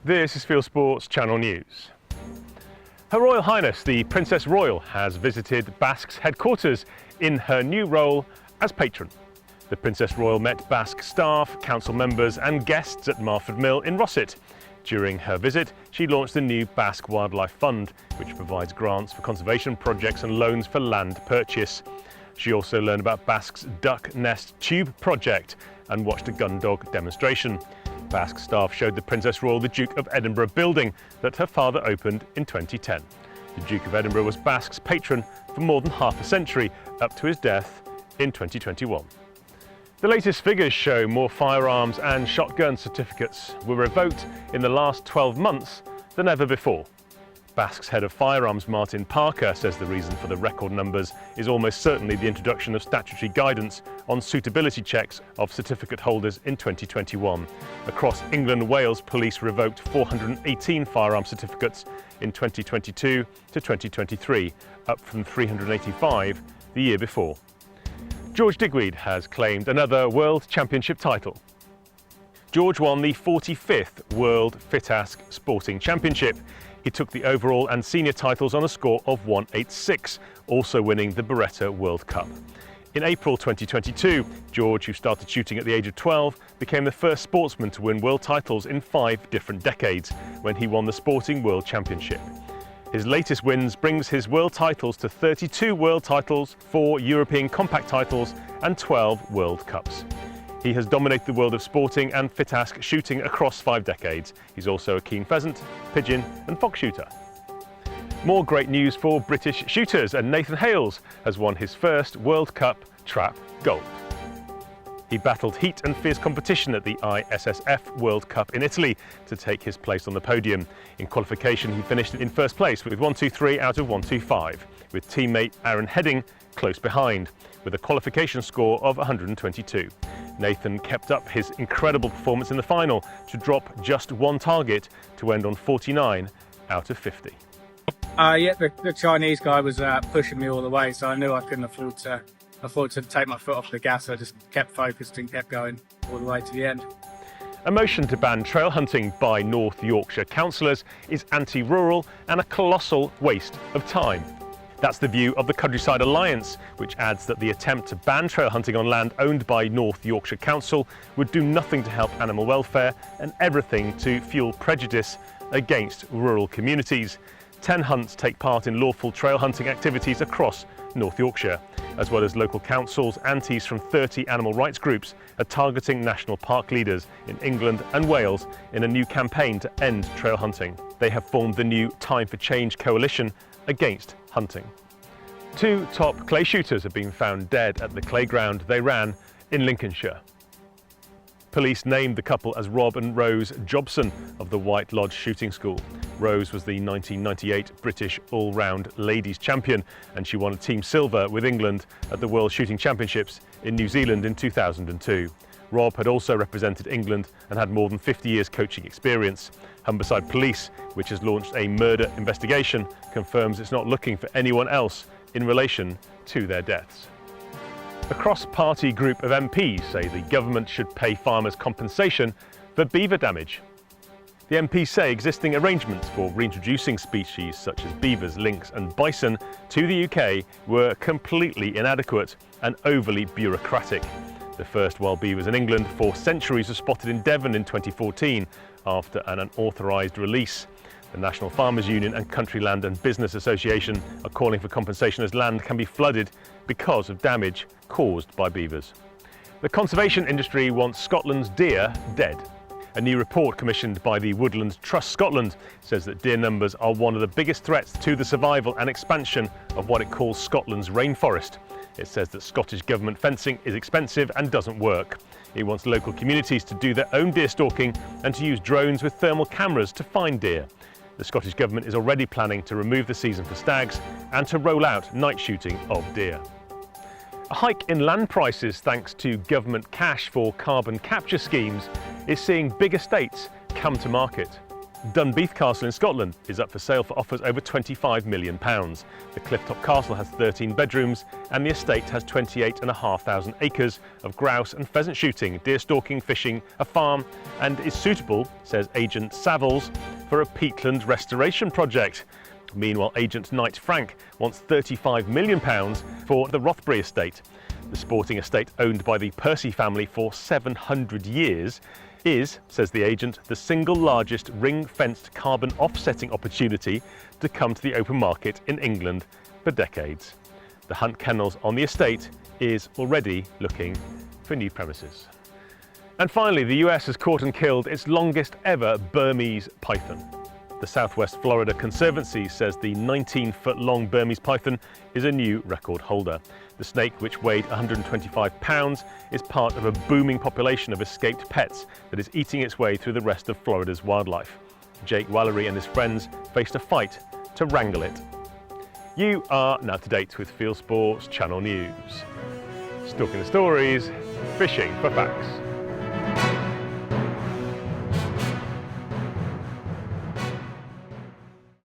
This is Fieldsports Channel News. Her Royal Highness the Princess Royal has visited BASC's headquarters in her new role as patron. The Princess Royal met BASC staff, council members and guests at Marford Mill in Rossett. During her visit, she launched the new BASC Wildlife Fund, which provides grants for conservation projects and loans for land purchase. She also learned about BASC's Duck Nest Tube project and watched a gun dog demonstration. BASC staff showed the Princess Royal the Duke of Edinburgh building that her father opened in 2010. The Duke of Edinburgh was BASC's patron for more than half a century, up to his death in 2021. The latest figures show more firearms and shotgun certificates were revoked in the last 12 months than ever before. BASC's head of firearms, Martin Parker, says the reason for the record numbers is almost certainly the introduction of statutory guidance on suitability checks of certificate holders in 2021. Across England and Wales, police revoked 418 firearm certificates in 2022 to 2023, up from 385 the year before. George Digweed has claimed another World Championship title. George won the 45th World FITASC Sporting Championship. He took the overall and senior titles on a score of 186, also winning the Beretta World Cup. In April 2022, George, who started shooting at the age of 12, became the first sportsman to win world titles in 5 different decades, when he won the Sporting World Championship. His latest wins brings his world titles to 32 world titles, 4 European compact titles and 12 World Cups. He has dominated the world of sporting and FITASC shooting across 5 decades. He's also a keen pheasant, pigeon and fox shooter. More great news for British shooters, and Nathan Hales has won his first World Cup trap gold. He battled heat and fierce competition at the ISSF World Cup in Italy to take his place on the podium. In qualification, he finished in first place with 123 out of 125, with teammate Aaron Heading close behind, with a qualification score of 122. Nathan kept up his incredible performance in the final to drop just one target to end on 49 out of 50. The Chinese guy was pushing me all the way, so I knew I couldn't afford to take my foot off the gas. I just kept focused and kept going all the way to the end. A motion to ban trail hunting by North Yorkshire councillors is anti-rural and a colossal waste of time. That's the view of the Countryside Alliance, which adds that the attempt to ban trail hunting on land owned by North Yorkshire Council would do nothing to help animal welfare and everything to fuel prejudice against rural communities. 10 hunts take part in lawful trail hunting activities across North Yorkshire, as well as local councils. Antis from 30 animal rights groups are targeting national park leaders in England and Wales in a new campaign to end trail hunting. They have formed the new Time for Change coalition against hunting. 2 top clay shooters have been found dead at the clay ground they ran in Lincolnshire. Police named the couple as Rob and Rose Jobson of the White Lodge Shooting School. Rose was the 1998 British all-round ladies champion, and she won a team silver with England at the World Shooting Championships in New Zealand in 2002. Rob had also represented England and had more than 50 years coaching experience. Humberside Police, which has launched a murder investigation, confirms it's not looking for anyone else in relation to their deaths. A cross-party group of MPs say the government should pay farmers compensation for beaver damage. The MPs say existing arrangements for reintroducing species such as beavers, lynx and bison to the UK were completely inadequate and overly bureaucratic. The first wild beavers in England for centuries were spotted in Devon in 2014 after an unauthorised release. The National Farmers Union and Country Land and Business Association are calling for compensation as land can be flooded because of damage caused by beavers. The conservation industry wants Scotland's deer dead. A new report commissioned by the Woodland Trust Scotland says that deer numbers are one of the biggest threats to the survival and expansion of what it calls Scotland's rainforest. It says that Scottish government fencing is expensive and doesn't work. It wants local communities to do their own deer stalking and to use drones with thermal cameras to find deer. The Scottish Government is already planning to remove the season for stags and to roll out night shooting of deer. A hike in land prices thanks to government cash for carbon capture schemes is seeing big estates come to market. Dunbeath Castle in Scotland is up for sale for offers over £25 million. The Clifftop Castle has 13 bedrooms and the estate has 28,500 acres of grouse and pheasant shooting, deer stalking, fishing, a farm, and is suitable, says agent Savills, for a peatland restoration project. Meanwhile, agent Knight Frank wants £35 million for the Rothbury estate. The sporting estate, owned by the Percy family for 700 years, is, says the agent, the single largest ring-fenced carbon offsetting opportunity to come to the open market in England for decades. The Hunt Kennels on the estate is already looking for new premises. And finally, the US has caught and killed its longest ever Burmese python. The Southwest Florida Conservancy says the 19-foot-long Burmese python is a new record holder. The snake, which weighed 125 pounds, is part of a booming population of escaped pets that is eating its way through the rest of Florida's wildlife. Jake Wallery and his friends faced a fight to wrangle it. You are now up to date with Fieldsports Channel News. Stalking the stories, fishing for facts.